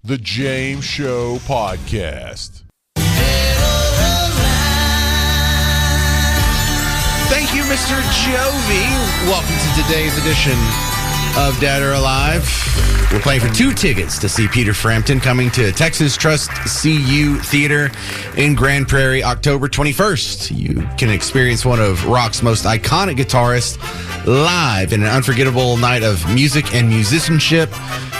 The James Show Podcast. Thank you, Mr. Jovi. Welcome to today's edition of Dead or Alive. We're playing for 2 tickets to see Peter Frampton coming to Texas Trust CU Theater in Grand Prairie, October 21st. You can experience one of rock's most iconic guitarists live in an unforgettable night of music and musicianship.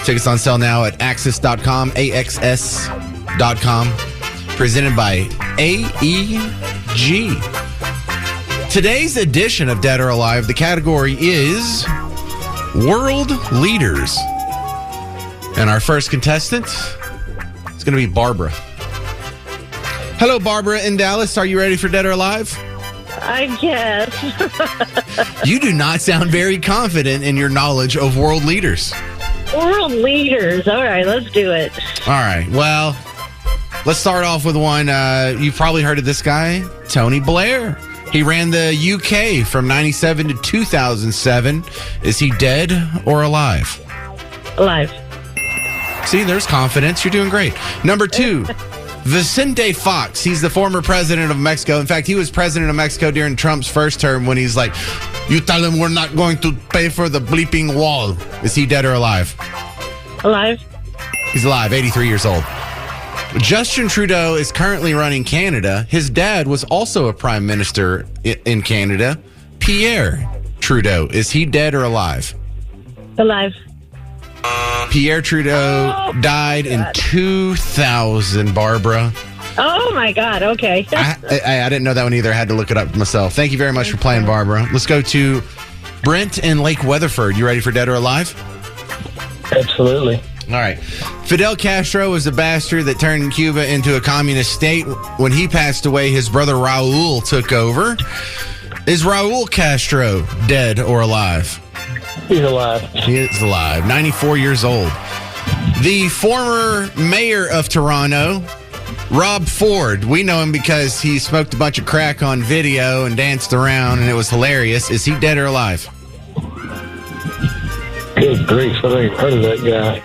Tickets on sale now at axs.com, AXS.com. Presented by AEG. Today's edition of Dead or Alive, the category is World Leaders. And our first contestant is going to be Barbara. Hello, Barbara in Dallas. Are you ready for Dead or Alive? I guess. You do not sound very confident in your knowledge of world leaders. World leaders. All right, let's do it. All right. Well, let's start off with one. You've probably heard of this guy, Tony Blair. He ran the UK from 97 to 2007. Is he dead or alive? Alive. See, there's confidence. You're doing great. Number 2, Vicente Fox. He's the former president of Mexico. In fact, he was president of Mexico during Trump's first term when he's like, you tell him we're not going to pay for the bleeping wall. Is he dead or alive? Alive. He's alive, 83 years old. Justin Trudeau is currently running Canada. His dad was also a prime minister in Canada. Pierre Trudeau. Is he dead or alive? Alive. Pierre Trudeau died in 2000, Barbara. Oh, my God. Okay. I didn't know that one either. I had to look it up myself. Thank you very much for playing, Barbara. Let's go to Brent in Lake Weatherford. You ready for Dead or Alive? Absolutely. All right. Fidel Castro was the bastard that turned Cuba into a communist state. When he passed away, his brother Raul took over. Is Raul Castro dead or alive? He's alive. He is alive. 94 years old. The former mayor of Toronto, Rob Ford. We know him because he smoked a bunch of crack on video and danced around, and it was hilarious. Is he dead or alive? Good grief. I ain't heard of that guy.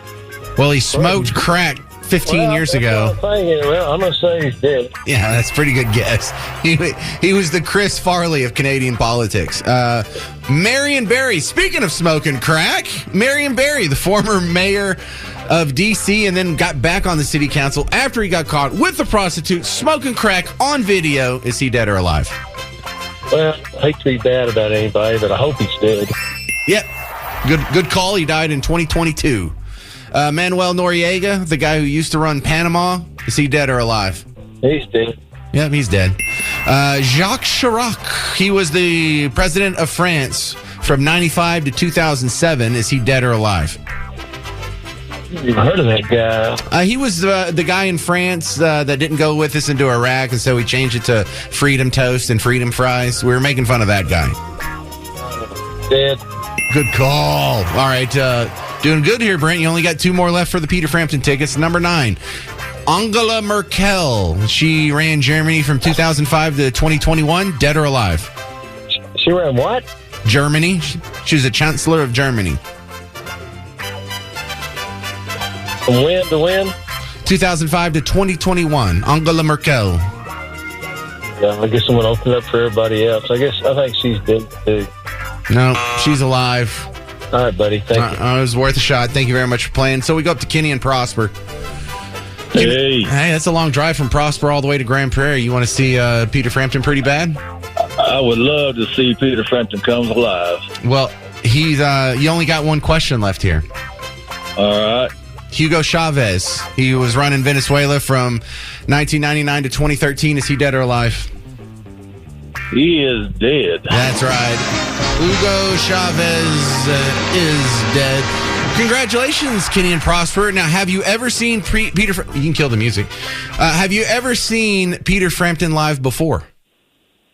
Well, he smoked crack 15 years ago. I'm going to say he's dead. Yeah, that's a pretty good guess. He was the Chris Farley of Canadian politics. Marion Barry, speaking of smoking crack, Marion Barry, the former mayor of D.C. and then got back on the city council after he got caught with a prostitute smoking crack on video. Is he dead or alive? Well, I hate to be bad about anybody, but I hope he's dead. Yep. Good call. He died in 2022. Manuel Noriega, the guy who used to run Panama, is he dead or alive? He's dead. Yep, he's dead. Jacques Chirac, he was the president of France from 95 to 2007. Is he dead or alive? You've heard of that guy. He was the guy in France that didn't go with us into Iraq, and so we changed it to Freedom Toast and Freedom Fries. We were making fun of that guy. Dead. Good call. All right, doing good here, Brent. You only got 2 more left for the Peter Frampton tickets. Number 9, Angela Merkel. She ran Germany from 2005 to 2021. Dead or alive? She ran what? Germany. She was the chancellor of Germany. From when to when? 2005 to 2021. Angela Merkel. Yeah, I guess I'm going to open it up for everybody else. I think she's dead too. No, she's alive. All right, buddy. Thank you. It was worth a shot. Thank you very much for playing. So we go up to Kenny and Prosper. Hey, that's a long drive from Prosper all the way to Grand Prairie. You want to see Peter Frampton pretty bad? I would love to see Peter Frampton comes alive. Well, he's you only got one question left here. All right. Hugo Chavez. He was running Venezuela from 1999 to 2013. Is he dead or alive? He is dead. That's right. Hugo Chavez is dead. Congratulations, Kenny and Prosper. Now, have you ever seen Peter? You can kill the music. Have you ever seen Peter Frampton live before?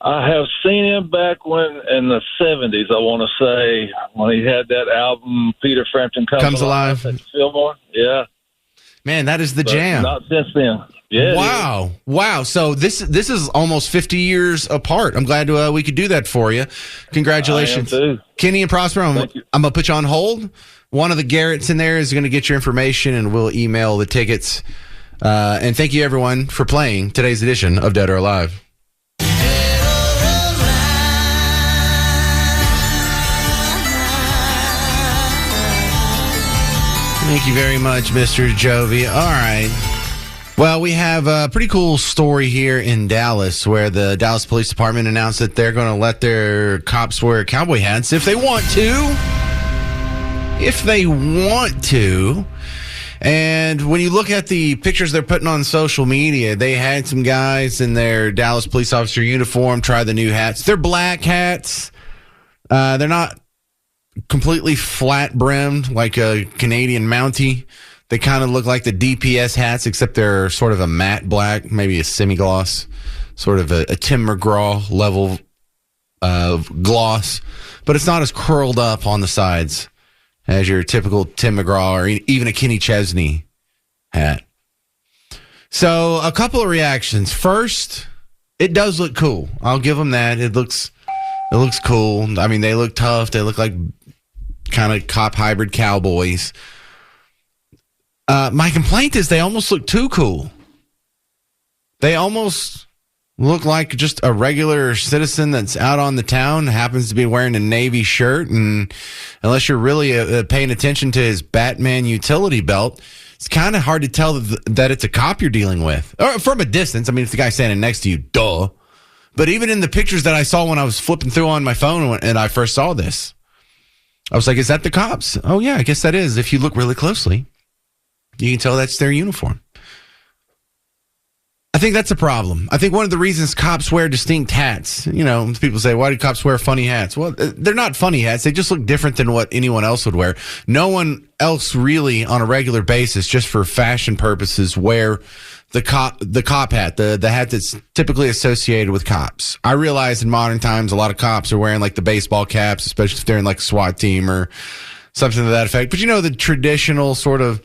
I have seen him back when in the 70s, I want to say, when he had that album, Peter Frampton Comes Alive. At Fillmore. Yeah. Man, that is the jam. Not since then. Yeah. Wow. So this is almost 50 years apart. I'm glad we could do that for you. Congratulations. I am too. Kenny and Prosper, I'm going to put you on hold. One of the Garretts in there is going to get your information, and we'll email the tickets. And thank you, everyone, for playing today's edition of Dead or Alive. Thank you very much, Mr. Jovi. All right. Well, we have a pretty cool story here in Dallas where the Dallas Police Department announced that they're going to let their cops wear cowboy hats if they want to. If they want to. And when you look at the pictures they're putting on social media, they had some guys in their Dallas police officer uniform try the new hats. They're black hats. They're not completely flat brimmed like a Canadian Mountie. They kind of look like the DPS hats, except they're sort of a matte black, maybe a semi-gloss, sort of a Tim McGraw level gloss. But it's not as curled up on the sides as your typical Tim McGraw or even a Kenny Chesney hat. So a couple of reactions. First, it does look cool. I'll give them that. It looks cool. I mean, they look tough. They look like kind of cop hybrid cowboys. My complaint is they almost look too cool. They almost look like just a regular citizen that's out on the town, happens to be wearing a Navy shirt, and unless you're really paying attention to his Batman utility belt, it's kind of hard to tell that it's a cop you're dealing with. Or from a distance. I mean, if the guy's standing next to you, duh. But even in the pictures that I saw when I was flipping through on my phone and I first saw this, I was like, is that the cops? Oh, yeah, I guess that is. If you look really closely, you can tell that's their uniform. I think that's a problem. I think one of the reasons cops wear distinct hats, people say, why do cops wear funny hats? Well, they're not funny hats. They just look different than what anyone else would wear. No one else really on a regular basis, just for fashion purposes, wear the cop hat, the hat that's typically associated with cops. I realize in modern times, a lot of cops are wearing like the baseball caps, especially if they're in like a SWAT team or something to that effect. But the traditional sort of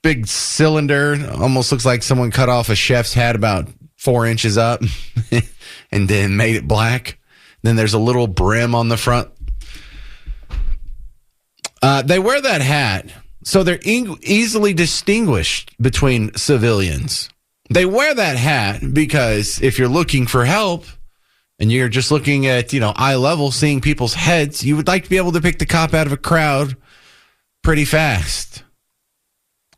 big cylinder, almost looks like someone cut off a chef's hat about 4 inches up and then made it black. Then there's a little brim on the front. They wear that hat so they're easily distinguished between civilians. They wear that hat because if you're looking for help and you're just looking at, eye level, seeing people's heads, you would like to be able to pick the cop out of a crowd pretty fast.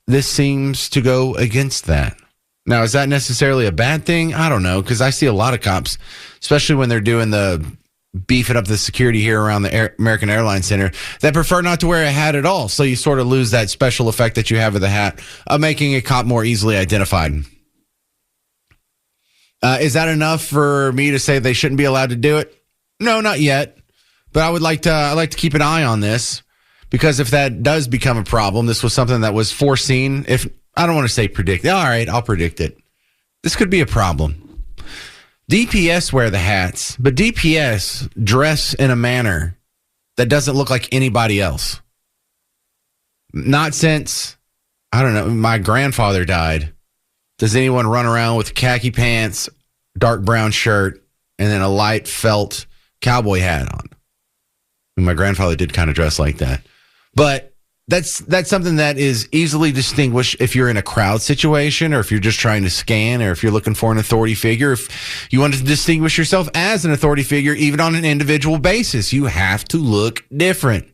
This seems to go against that. Now, is that necessarily a bad thing? I don't know, because I see a lot of cops, especially when they're doing the beefing up the security here around the American Airlines Center, that prefer not to wear a hat at all. So you sort of lose that special effect that you have with the hat of making a cop more easily identified. Is that enough for me to say they shouldn't be allowed to do it? No, not yet. But I'd like to keep an eye on this. Because if that does become a problem, this was something that was foreseen. If I don't want to say predict. All right, I'll predict it. This could be a problem. DPS wear the hats, but DPS dress in a manner that doesn't look like anybody else. Not since, I don't know, my grandfather died. Does anyone run around with khaki pants, dark brown shirt, and then a light felt cowboy hat on? And my grandfather did kind of dress like that. But that's something that is easily distinguished if you're in a crowd situation or if you're just trying to scan or if you're looking for an authority figure. If you want to distinguish yourself as an authority figure, even on an individual basis, you have to look different.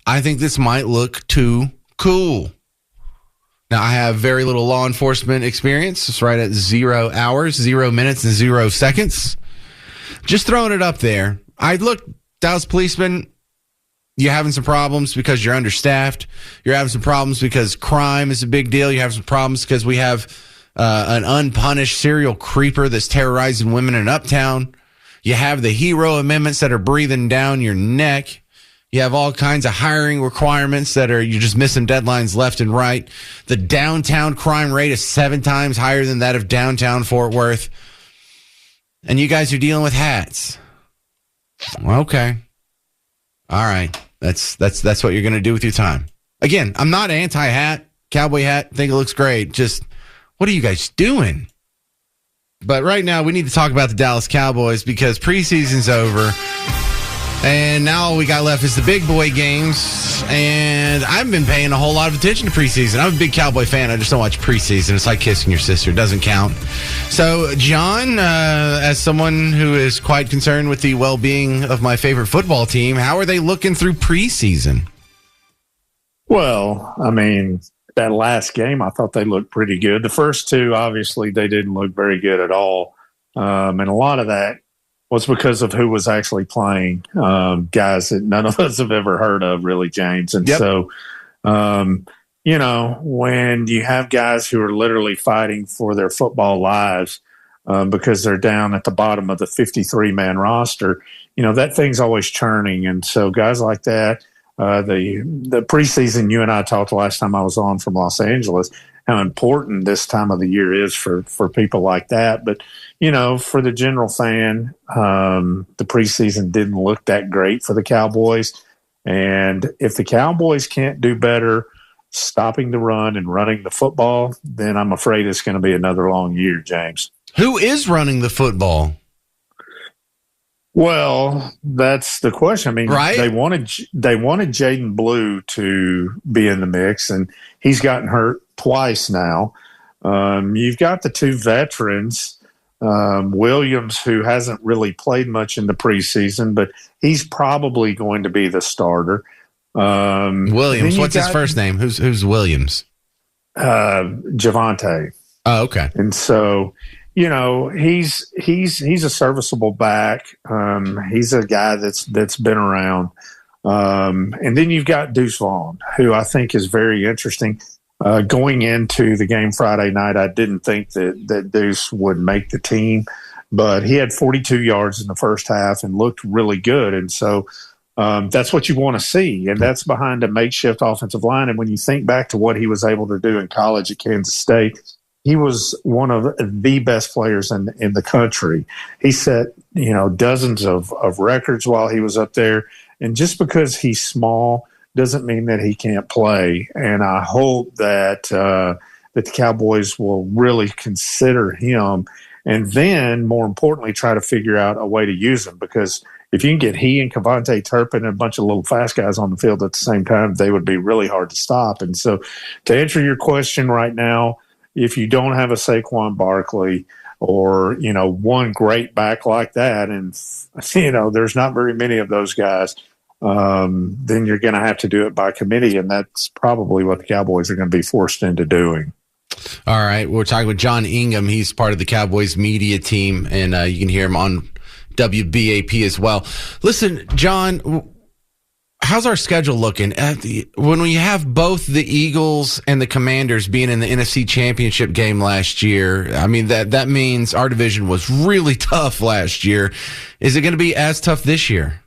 I think this might look too cool. Now, I have very little law enforcement experience. It's right at 0 hours, 0 minutes, and 0 seconds. Just throwing it up there. I look, Dallas policemen, you're having some problems because you're understaffed. You're having some problems because crime is a big deal. You have some problems because we have an unpunished serial creeper that's terrorizing women in Uptown. You have the HERO amendments that are breathing down your neck. You have all kinds of hiring requirements that you're just missing deadlines left and right. The downtown crime rate is 7 times higher than that of downtown Fort Worth. And you guys are dealing with hats. Okay. All right. That's what you're going to do with your time. Again, I'm not anti-hat, cowboy hat. Think it looks great. Just, what are you guys doing? But right now, we need to talk about the Dallas Cowboys because preseason's over. And now all we got left is the big boy games. And I've been paying a whole lot of attention to preseason. I'm a big Cowboy fan. I just don't watch preseason. It's like kissing your sister. It doesn't count. So, John, as someone who is quite concerned with the well-being of my favorite football team, how are they looking through preseason? Well, I mean, that last game, I thought they looked pretty good. The first two, obviously, they didn't look very good at all. And a lot of that was because of who was actually playing, guys that none of us have ever heard of, really, James. And so, you know, when you have guys who are literally fighting for their football lives because they're down at the bottom of the 53-man roster, you know, that thing's always churning. And so guys like that, the preseason, you and I talked last time I was on from Los Angeles, how important this time of the year is for people like that. But, you know, for the general fan, the preseason didn't look that great for the Cowboys. And if the Cowboys can't do better stopping the run and running the football, then I'm afraid it's going to be another long year, James. Who is running the football? Well, that's the question. I mean, right? They wanted Jaden Blue to be in the mix, and he's gotten hurt twice now. You've got the two veterans, Williams, who hasn't really played much in the preseason, but he's probably going to be the starter. Williams, what's his first name? Who's Williams? Javante. Oh, okay. And so, you know, he's a serviceable back. He's a guy that's been around. And then you've got Deuce Vaughn, who I think is very interesting. Going into the game Friday night, I didn't think that Deuce would make the team, but he had 42 yards in the first half and looked really good. And so that's what you want to see, and that's behind a makeshift offensive line. And when you think back to what he was able to do in college at Kansas State, he was one of the best players in the country. He set, you know, dozens of records while he was up there. And just because he's small doesn't mean that he can't play. And I hope that the Cowboys will really consider him, and then, more importantly, try to figure out a way to use him. Because if you can get he and Cavante Turpin and a bunch of little fast guys on the field at the same time, they would be really hard to stop. And so, to answer your question right now, if you don't have a Saquon Barkley or, you know, one great back like that, and, you know, there's not very many of those guys, then you're going to have to do it by committee, and that's probably what the Cowboys are going to be forced into doing. All right. We're talking with John Ingham. He's part of the Cowboys media team, and you can hear him on WBAP as well. Listen, John, how's our schedule looking? When we have both the Eagles and the Commanders being in the NFC Championship game last year, I mean, that means our division was really tough last year. Is it going to be as tough this year?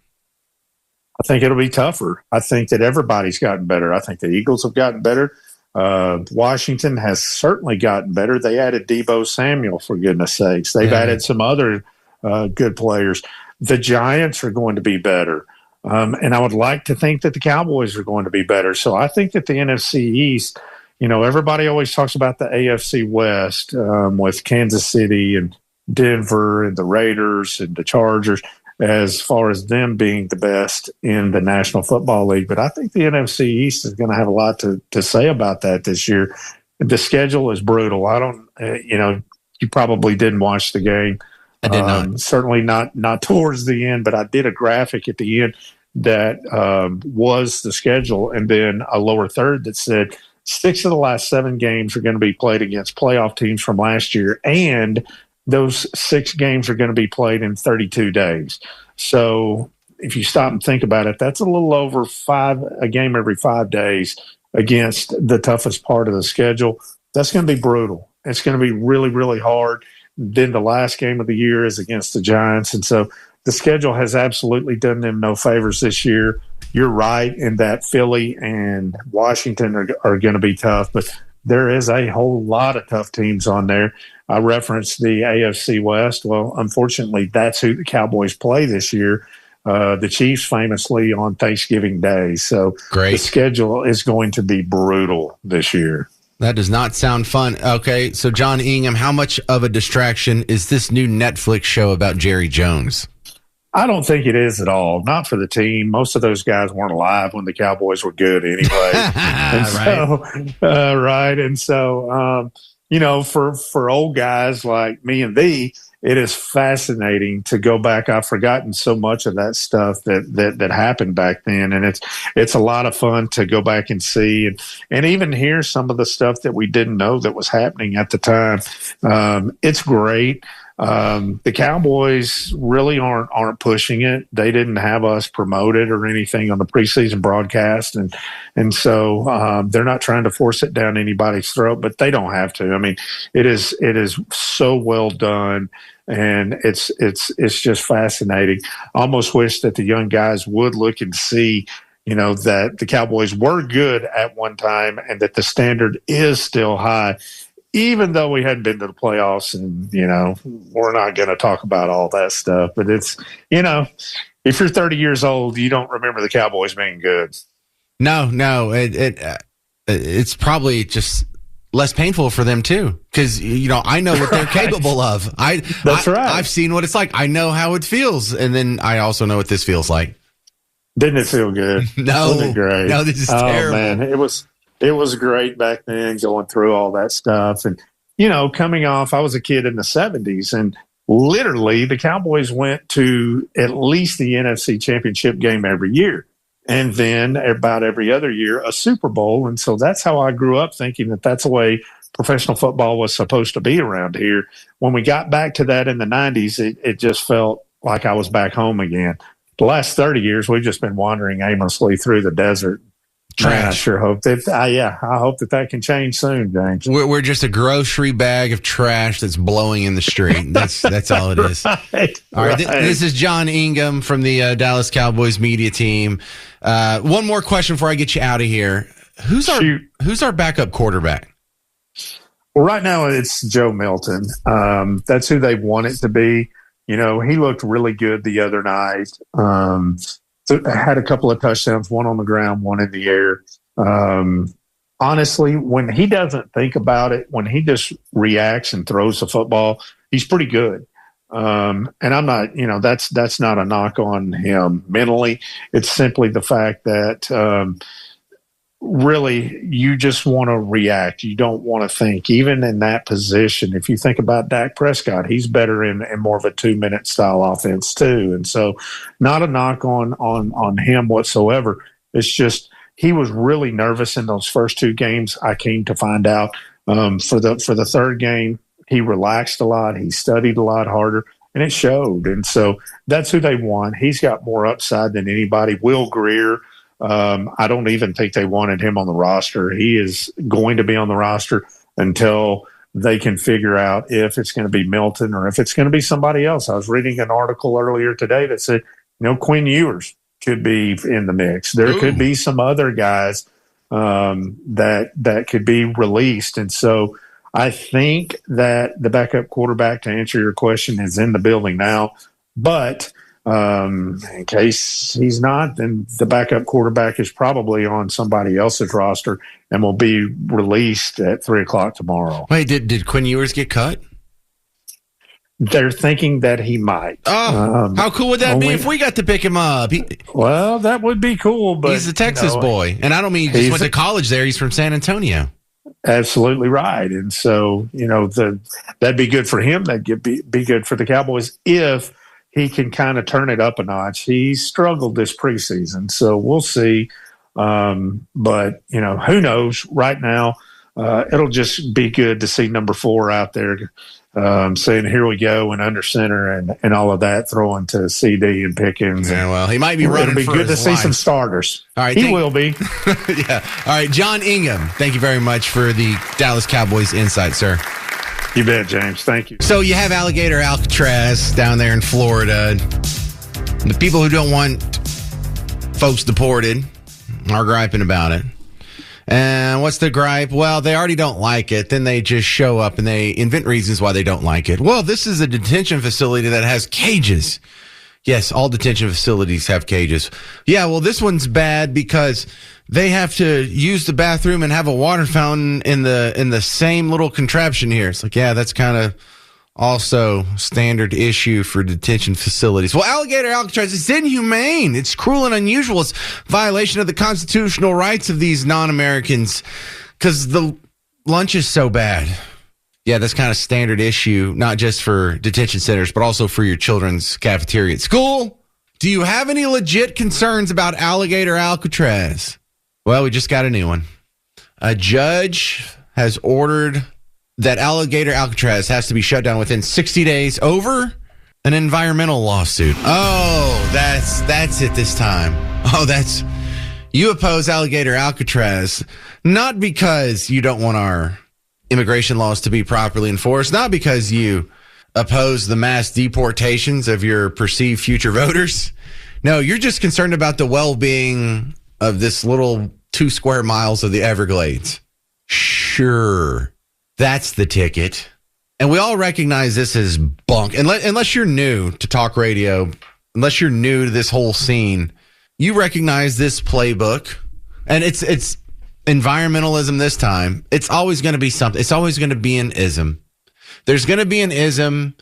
I think it'll be tougher. I think that everybody's gotten better. I think the Eagles have gotten better. Washington has certainly gotten better. They added Deebo Samuel, for goodness sakes. They've added some other good players. The Giants are going to be better. And I would like to think that the Cowboys are going to be better. So I think that the NFC East, you know, everybody always talks about the AFC West with Kansas City and Denver and the Raiders and the Chargers as far as them being the best in the National Football League. But I think the NFC East is going to have a lot to say about that this year. The schedule is brutal. I don't, you know, you probably didn't watch the game. I did not. Certainly not towards the end, but I did a graphic at the end that was the schedule, and then a lower third that said 6 of the last 7 games are going to be played against playoff teams from last year, and those 6 games are going to be played in 32 days. So if you stop and think about it, that's a little over a game every 5 days against the toughest part of the schedule. That's going to be brutal. It's going to be really, really hard. Then the last game of the year is against the Giants. And so the schedule has absolutely done them no favors this year. You're right in that Philly and Washington are going to be tough, but there is a whole lot of tough teams on there. I referenced the AFC West. Well, unfortunately, that's who the Cowboys play this year. The Chiefs famously on Thanksgiving Day. So the schedule is going to be brutal this year. That does not sound fun. Okay, so John Ingham, how much of a distraction is this new Netflix show about Jerry Jones? I don't think it is at all. Not for the team. Most of those guys weren't alive when the Cowboys were good anyway. Right. And so, for old guys like me and thee, it is fascinating to go back. I've forgotten so much of that stuff that happened back then. And it's a lot of fun to go back and see and even hear some of the stuff that we didn't know that was happening at the time. It's great. The Cowboys really aren't pushing it. They didn't have us promoted or anything on the preseason broadcast. And so, they're not trying to force it down anybody's throat, but they don't have to. I mean, it is so well done. And it's just fascinating. I almost wish that the young guys would look and see, that the Cowboys were good at one time and that the standard is still high. Even though we hadn't been to the playoffs and, we're not going to talk about all that stuff, but it's, if you're 30 years old, you don't remember the Cowboys being good. No, it's probably just less painful for them too. Cause I know what they're capable of. That's right. I've seen what it's like. I know how it feels. And then I also know what this feels like. Didn't it feel good? No, wasn't it great? No, this is terrible. Man, it was great back then going through all that stuff. And, coming off, I was a kid in the 70s and literally the Cowboys went to at least the NFC Championship game every year. And then about every other year, a Super Bowl. And so that's how I grew up thinking that that's the way professional football was supposed to be around here. When we got back to that in the 90s, it just felt like I was back home again. The last 30 years, we've just been wandering aimlessly through the desert. Man, I sure hope that. I hope that can change soon, James. We're just a grocery bag of trash that's blowing in the street. That's all it is. Right, all right. This is John Ingham from the Dallas Cowboys media team. One more question before I get you out of here. Who's our backup quarterback? Well, right now it's Joe Milton. That's who they want it to be. He looked really good the other night. So had a couple of touchdowns, one on the ground, one in the air. Honestly, when he doesn't think about it, when he just reacts and throws the football, he's pretty good. And I'm not, that's not a knock on him mentally. It's simply the fact that really you just want to react. You don't want to think. Even in that position, if you think about Dak Prescott, he's better in more of a 2-minute style offense too. And so not a knock on him whatsoever. It's just he was really nervous in those first 2 games. I came to find out for the third game, he relaxed a lot. He studied a lot harder, and it showed. And so that's who they want. He's got more upside than anybody. Will Greer, I don't even think they wanted him on the roster. He is going to be on the roster until they can figure out if it's going to be Milton or if it's going to be somebody else. I was reading an article earlier today that said, Quinn Ewers could be in the mix. There could be some other guys that could be released. And so I think that the backup quarterback, to answer your question, is in the building now. But in case he's not, then the backup quarterback is probably on somebody else's roster and will be released at 3:00 tomorrow. Wait, did Quinn Ewers get cut? They're thinking that he might. Oh, how cool would that be if we got to pick him up? Well, that would be cool. But he's a Texas boy, and I don't mean he just went to college there. He's from San Antonio. Absolutely right. And so, that'd be good for him. That'd be good for the Cowboys if he can kind of turn it up a notch. He struggled this preseason, so we'll see. But, who knows? Right now, it'll just be good to see number 4 out there saying, here we go, and under center and all of that, throwing to CD and Pickens. Yeah, well, he might be running for his life. It'll be good to see some starters. All right, he will be. Yeah. All right, John Ingham, thank you very much for the Dallas Cowboys insight, sir. You bet, James. Thank you. So you have Alligator Alcatraz down there in Florida. The people who don't want folks deported are griping about it. And what's the gripe? Well, they already don't like it. Then they just show up and they invent reasons why they don't like it. Well, this is a detention facility that has cages. Yes, all detention facilities have cages. Yeah, well, this one's bad because they have to use the bathroom and have a water fountain in the same little contraption here. It's like, yeah, that's kind of Also, standard issue for detention facilities. Well, alligator Alcatraz is inhumane. It's cruel and unusual. It's violation of the constitutional rights of these non-Americans because the lunch is so bad. Yeah, that's kind of standard issue, not just for detention centers, but also for your children's cafeteria at school. Do you have any legit concerns about alligator Alcatraz? Well, we just got a new one. A judge has ordered that alligator Alcatraz has to be shut down within 60 days over an environmental lawsuit. Oh, that's it this time. You oppose alligator Alcatraz, not because you don't want our immigration laws to be properly enforced, not because you oppose the mass deportations of your perceived future voters. No, you're just concerned about the well-being of this little 2 square miles of the Everglades. Sure. That's the ticket. And we all recognize this as bunk. Unless you're new to talk radio, unless you're new to this whole scene, you recognize this playbook. And it's environmentalism this time. It's always going to be something. It's always going to be an ism. There's going to be an ism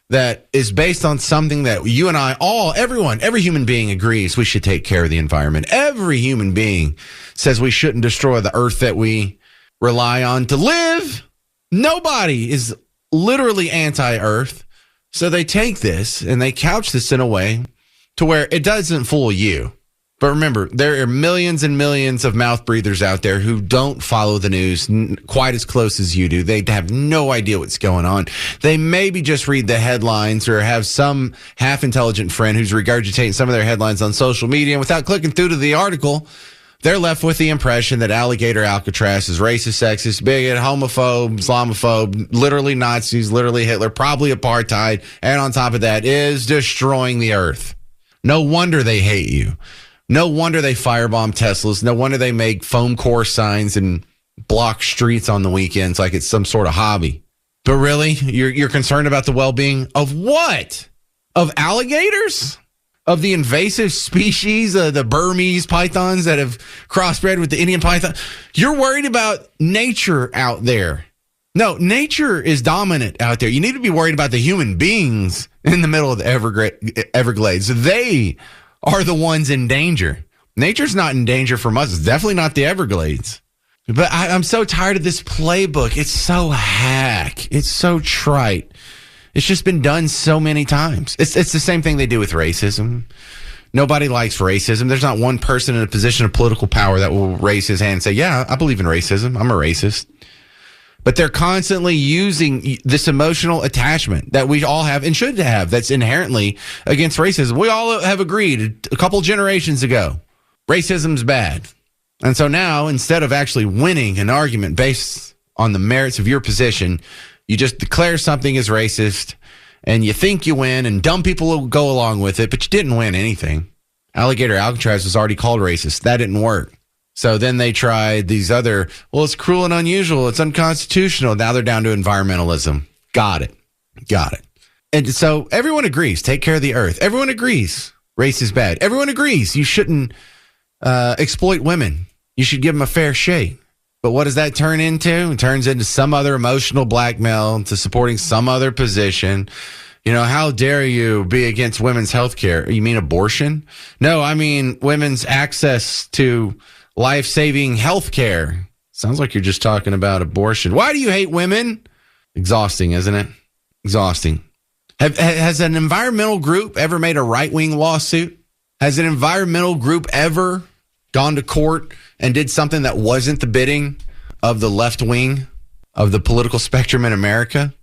that is based on something that you and I every human being agrees we should take care of the environment. Every human being says we shouldn't destroy the earth that we rely on to live. Nobody is literally anti-earth. So they take this and they couch this in a way to where it doesn't fool you. But remember, there are millions and millions of mouth breathers out there who don't follow the news quite as close as you do. They have no idea what's going on. They maybe just read the headlines or have some half-intelligent friend who's regurgitating some of their headlines on social media. And without clicking through to the article, they're left with the impression that alligator Alcatraz is racist, sexist, bigot, homophobe, Islamophobe, literally Nazis, literally Hitler, probably apartheid, and on top of that is destroying the earth. No wonder they hate you. No wonder they firebomb Teslas. No wonder they make foam core signs and block streets on the weekends like it's some sort of hobby. But really, you're concerned about the well-being of what? Of alligators? Of the invasive species, the Burmese pythons that have crossbred with the Indian python? You're worried about nature out there. No, nature is dominant out there. You need to be worried about the human beings in the middle of the Everglades. They are the ones in danger. Nature's not in danger from us. It's definitely not the Everglades. But I'm so tired of this playbook. It's so hack. It's so trite. It's just been done so many times. It's the same thing they do with racism. Nobody likes racism. There's not one person in a position of political power that will raise his hand and say, yeah, I believe in racism. I'm a racist. But they're constantly using this emotional attachment that we all have and should have that's inherently against racism. We all have agreed a couple generations ago, racism's bad. And so now, instead of actually winning an argument based on the merits of your position, you just declare something is racist and you think you win and dumb people will go along with it, but you didn't win anything. Alligator Alcatraz was already called racist. That didn't work. So then they tried these other, well, it's cruel and unusual. It's unconstitutional. Now they're down to environmentalism. Got it. And so everyone agrees, take care of the earth. Everyone agrees race is bad. Everyone agrees you shouldn't exploit women. You should give them a fair shake. But what does that turn into? It turns into some other emotional blackmail to supporting some other position. You know, how dare you be against women's health care? You mean abortion? No, I mean women's access to life-saving health care. Sounds like you're just talking about abortion. Why do you hate women? Exhausting, isn't it? Exhausting. Has an environmental group ever made a right-wing lawsuit? Has an environmental group ever gone to court and did something that wasn't the bidding of the left wing of the political spectrum in America?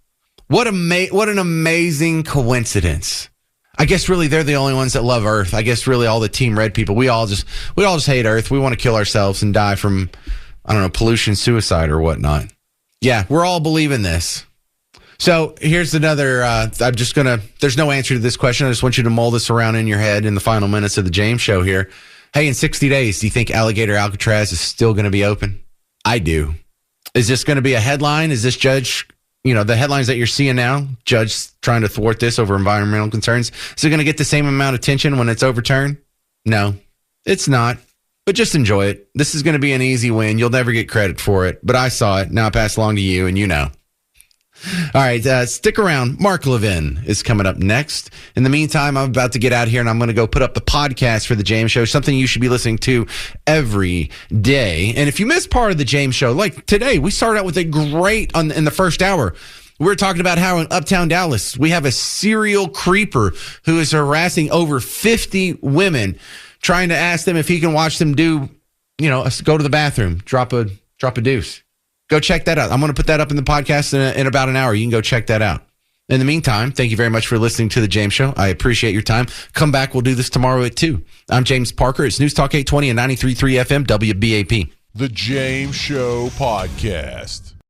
What an amazing coincidence. I guess really they're the only ones that love Earth. I guess really all the Team Red people, we all just hate Earth. We want to kill ourselves and die from, I don't know, pollution, suicide or whatnot. Yeah, we're all believing this. So here's another, there's no answer to this question. I just want you to mull this around in your head in the final minutes of the James Show here. Hey, in 60 days, do you think alligator Alcatraz is still going to be open? I do. Is this going to be a headline? Is this judge, the headlines that you're seeing now, judge trying to thwart this over environmental concerns, is it going to get the same amount of attention when it's overturned? No, it's not. But just enjoy it. This is going to be an easy win. You'll never get credit for it. But I saw it. Now I pass along to you, and you know. All right, stick around. Mark Levin is coming up next. In the meantime, I'm about to get out here, and I'm going to go put up the podcast for the James Show, something you should be listening to every day. And if you missed part of the James Show, like today, we started out with a great in the first hour. We're talking about how in Uptown Dallas, we have a serial creeper who is harassing over 50 women, trying to ask them if he can watch them do, go to the bathroom, drop a deuce. Go check that out. I'm going to put that up in the podcast in about an hour. You can go check that out. In the meantime, thank you very much for listening to The James Show. I appreciate your time. Come back. We'll do this tomorrow at 2. I'm James Parker. It's News Talk 820 and 93.3 FM WBAP. The James Show Podcast.